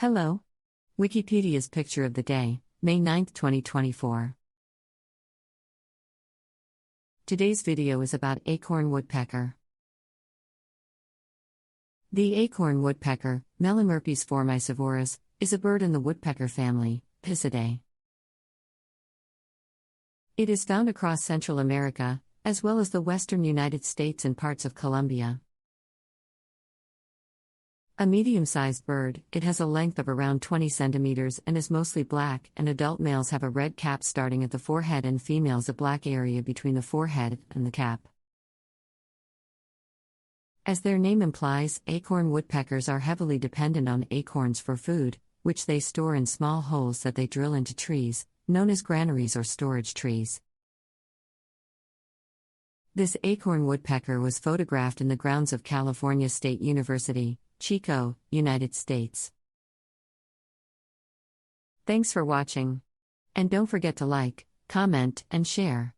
Hello. Wikipedia's picture of the day, May 9, 2024. Today's video is about acorn woodpecker. The acorn woodpecker, Melanerpes formicivorus, is a bird in the woodpecker family, Picidae. It is found across Central America, as well as the western United States and parts of Colombia. A medium-sized bird, it has a length of around 20 centimeters and is mostly black, and adult males have a red cap starting at the forehead and females a black area between the forehead and the cap. As their name implies, acorn woodpeckers are heavily dependent on acorns for food, which they store in small holes that they drill into trees, known as granaries or storage trees. This acorn woodpecker was photographed in the grounds of California State University, Chico, United States. Thanks for watching. And don't forget to like, comment, and share.